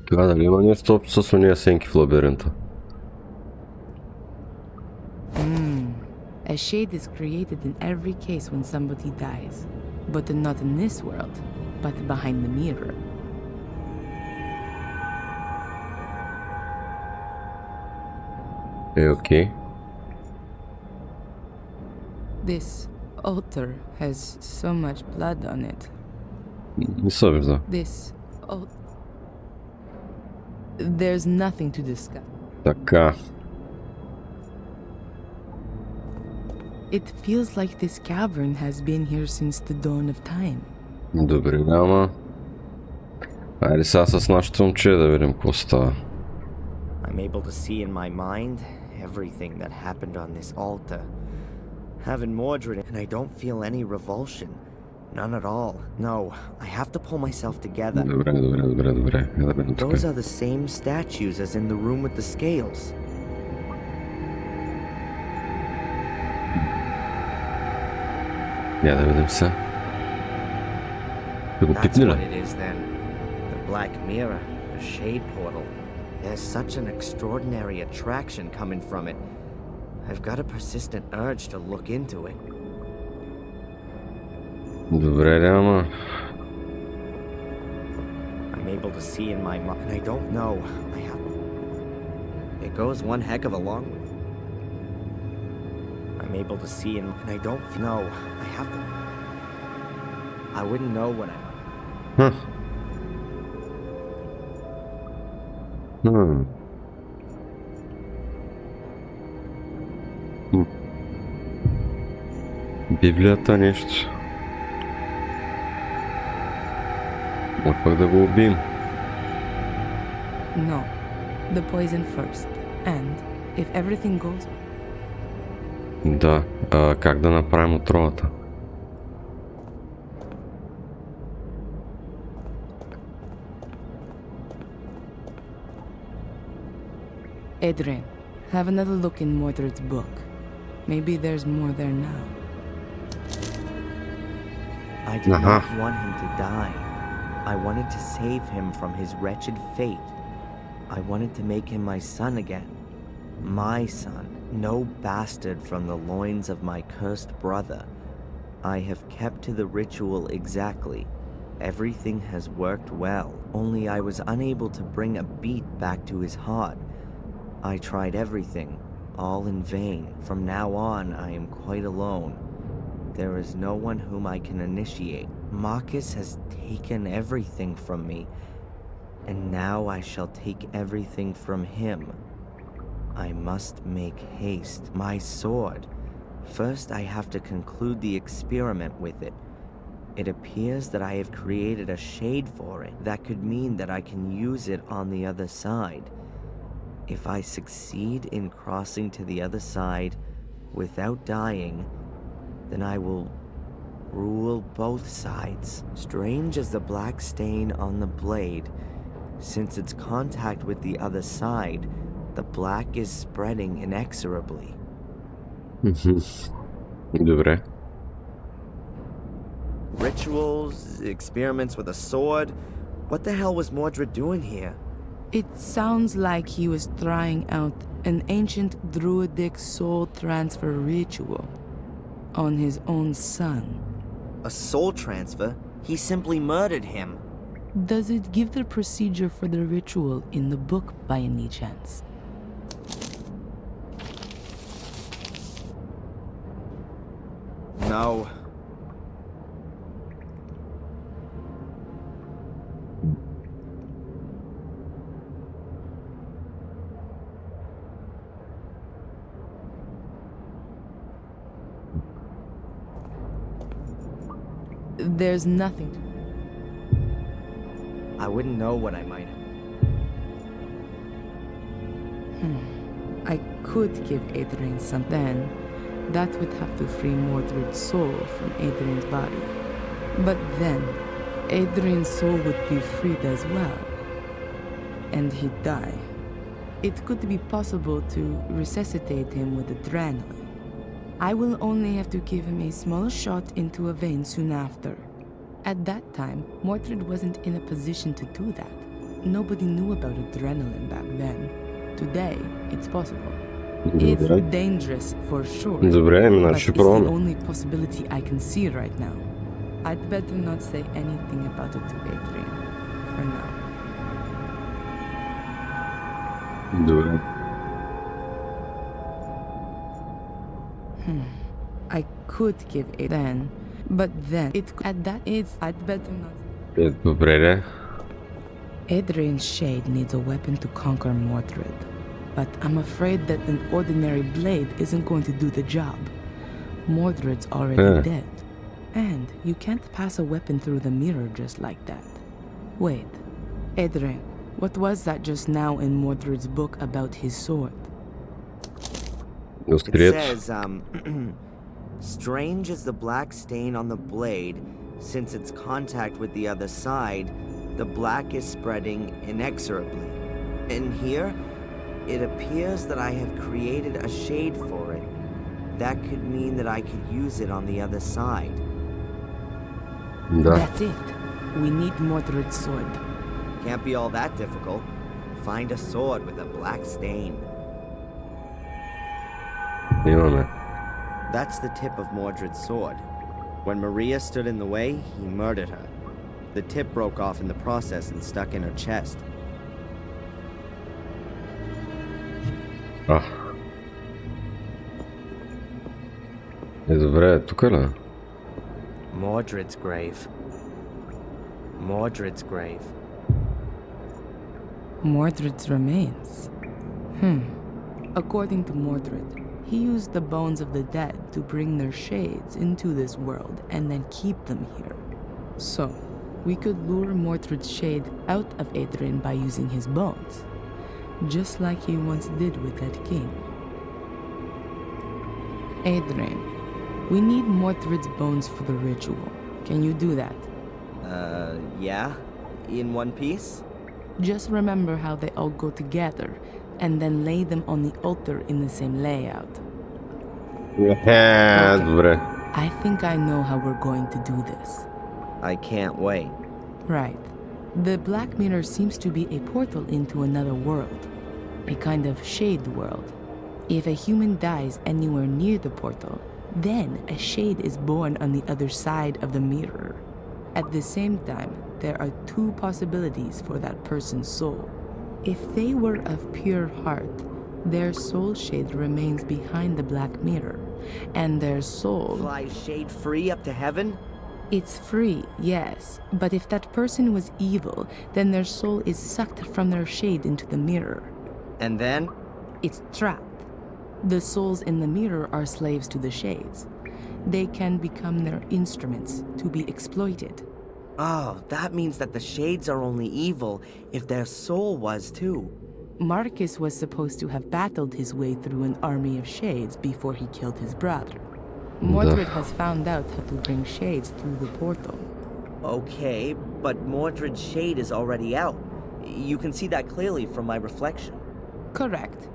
Това дали има нещо общо с уния сенки в лабиринта? A shade is created in every case when somebody dies, but not in this world, but behind the mirror. Окей. This altar has so much blood on it. Не се вижда. This altar... There's nothing to discuss. Така. It feels like this cavern has been here since the dawn of time. Добре, ама... Айде сега с нашото момче да видим какво става. I'm able to see in my mind everything that happened on this altar. Having Mordred, and I don't feel any revulsion. None at all. No, I have to pull myself together. Добре. Those are the same statues as in the room with the scales. Я да видим се. Да го That's пипни what ли? it is then. The Black Mirror. A shade portal. There's such an extraordinary attraction coming from it. I've got a persistent urge to look into it. Добре, да, ама... I'm able to see in my mind, and I don't know. It goes one heck of a long way. I'm able to see and I don't know. I have to. I wouldn't know what I'm. Huh. Hmm. Библията нещо. Може пък да го убием. No. The poison first. And if everything goes... Да, как да направим отровата? Adrian, have another look in Mordred's book. Maybe there's more there now. I did not want him to die. I wanted to save him from his wretched fate. I wanted to make him my son again. My son. No bastard from the loins of my cursed brother. I have kept to the ritual exactly. Everything has worked well, only I was unable to bring a beat back to his heart. I tried everything, all in vain. From now on, I am quite alone. There is no one whom I can initiate. Marcus has taken everything from me, and now I shall take everything from him. I must make haste. My sword. First, I have to conclude the experiment with it. It appears that I have created a shade for it. That could mean that I can use it on the other side. If I succeed in crossing to the other side without dying, then I will rule both sides. Strange as the black stain on the blade, since its contact with the other side, the black is spreading inexorably. Добре. Rituals, experiments with a sword. What the hell was Mordred doing here? It sounds like he was trying out an ancient druidic soul transfer ritual on his own son. A soul transfer? He simply murdered him. Does it give the procedure for the ritual in the book by any chance? No. There's nothing to... I wouldn't know what I might have. I could give Adrian some then. That would have to free Mordred's soul from Adrian's body. But then, Adrian's soul would be freed as well. And he'd die. It could be possible to resuscitate him with adrenaline. I will only have to give him a small shot into a vein soon after. At that time, Mordred wasn't in a position to do that. Nobody knew about adrenaline back then. Today, it's possible. It's Добре. dangerous for sure. Добре, But значи it's the пробваме. only possibility I can see right now. I'd better not say anything about it to Adrian. For now. Добре. I could give it then, but then it at that age I'd better not. Добре, де. Adrian's shade needs a weapon to conquer Mordred, but I'm afraid that an ordinary blade isn't going to do the job. Mordred's already dead, and you can't pass a weapon through the mirror just like that. Wait, Adrian, what was that just now in Mordred's book about his sword? It Острието. says, strange as the black stain on the blade, since its contact with the other side, the black is spreading inexorably. And here, it appears that I have created a shade for it. That could mean that I could use it on the other side. Да. That's it. We need Mordred's sword. Can't be all that difficult. Find a sword with a black stain. Имаме. That's the tip of Mordred's sword. When Maria stood in the way, he murdered her. The tip broke off in the process and stuck in her chest. А. Добре, тук ли? Mordred's grave. Mordred's grave. Mordred's remains. According to Mordred, he used the bones of the dead to bring their shades into this world and then keep them here. So, we could lure Mordred's shade out of Adrian by using his bones, just like he once did with that king. Adrian, we need Mordred's bones for the ritual. Can you do that? Yeah? In one piece? Just remember how they all go together, and then lay them on the altar in the same layout. Добре. I think I know how we're going to do this. I can't wait. Right. The Black Mirror seems to be a portal into another world. A kind of shade world. If a human dies anywhere near the portal, then a shade is born on the other side of the mirror. At the same time, there are two possibilities for that person's soul. If they were of pure heart, their soul shade remains behind the Black Mirror, and their soul... Fly shade free up to heaven? It's free, yes, but if that person was evil, then their soul is sucked from their shade into the mirror. And then? It's trapped. The souls in the mirror are slaves to the shades. They can become their instruments to be exploited. Oh, that means that the shades are only evil if their soul was too. Marcus was supposed to have battled his way through an army of shades before he killed his brother. Mordred has found out how to bring shades through the portal. Okay, but Mordred's shade is already out. You can see that clearly from my reflection. Correct.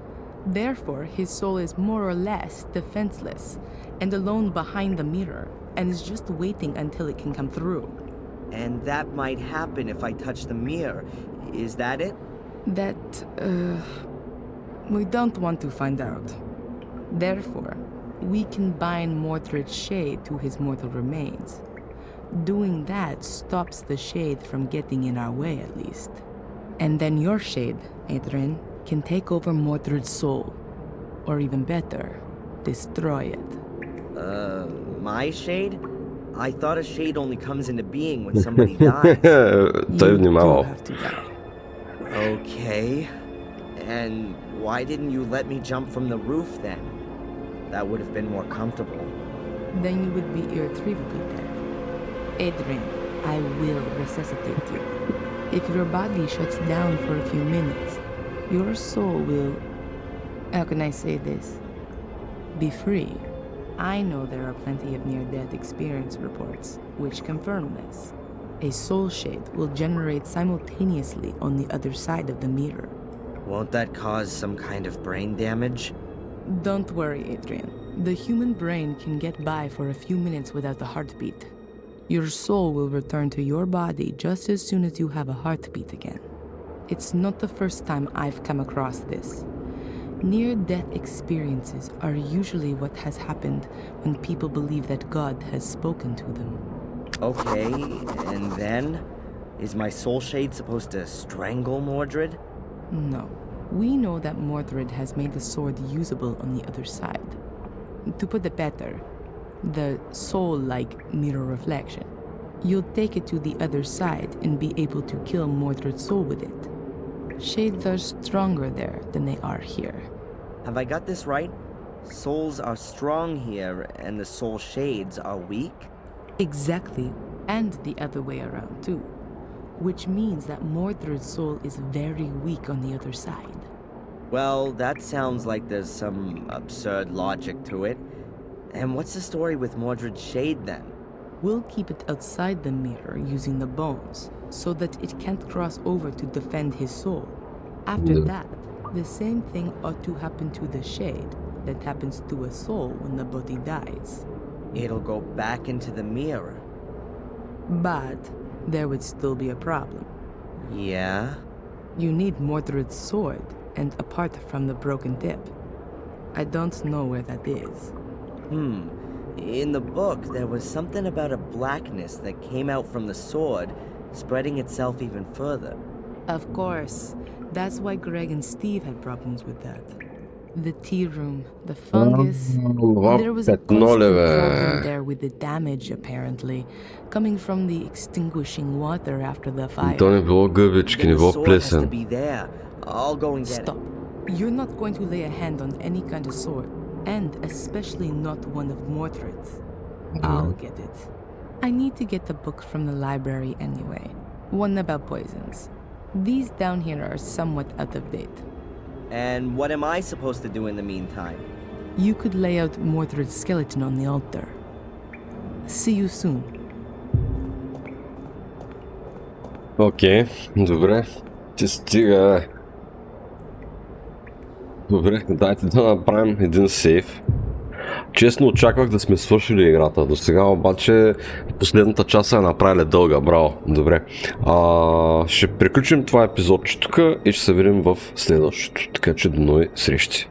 Therefore, his soul is more or less defenseless and alone behind the mirror, and is just waiting until it can come through. And that might happen if I touch the mirror. Is that it? That, we don't want to find out. Therefore, we can bind Mordred's shade to his mortal remains. Doing that stops the shade from getting in our way, at least. And then your shade, Adrian, can take over Mordred's soul. Or even better, destroy it. My shade? I thought a shade only comes into being when somebody dies. Той You внимавал. do have to die. Okay. And why didn't you let me jump from the roof then? That would have been more comfortable. Then you would be irretrievably dead. Adrian, I will resuscitate you. If your body shuts down for a few minutes, your soul will... How can I say this? Be free. I know there are plenty of near-death experience reports which confirm this. A soul shade will generate simultaneously on the other side of the mirror. Won't that cause some kind of brain damage? Don't worry, Adrian. The human brain can get by for a few minutes without a heartbeat. Your soul will return to your body just as soon as you have a heartbeat again. It's not the first time I've come across this. Near-death experiences are usually what has happened when people believe that God has spoken to them. Okay, and then? Is my soul shade supposed to strangle Mordred? No. We know that Mordred has made the sword usable on the other side. To put it better, the soul-like mirror reflection. You'll take it to the other side and be able to kill Mordred's soul with it. Shades are stronger there than they are here. Have I got this right? Souls are strong here, and the soul shades are weak? Exactly, and the other way around too. Which means that Mordred's soul is very weak on the other side. Well, that sounds like there's some absurd logic to it. And what's the story with Mordred's shade then? We'll keep it outside the mirror using the bones, so that it can't cross over to defend his soul. After that, the same thing ought to happen to the shade that happens to a soul when the body dies. It'll go back into the mirror. But there would still be a problem. Yeah? You need Mordred's sword, and a part from the broken tip. I don't know where that is. In the book, there was something about a blackness that came out from the sword, spreading itself even further. Of course. That's why Greg and Steve had problems with that. The tea room, the fungus. There was a constant problem there with the damage, apparently, coming from the extinguishing water after the fire. То не било гъбички, не Then the било sword has to плесен. be there. I'll go and get Stop. it. You're not going to lay a hand on any kind of sword, and especially not one of Mordred's. I'll get it. I need to get the book from the library anyway. One about poisons. These down here are somewhat out of date. And what am I supposed to do in the meantime? You could lay out Mordred's skeleton on the altar. See you soon. Окей, добре. Ти стига. Добре, дайте да направим един сейф. Честно очаквах да сме свършили играта. До сега обаче последната част е направили дълга. Браво, добре. Ще приключим това епизодче тук и ще се видим в следващото. Така че до нови срещи.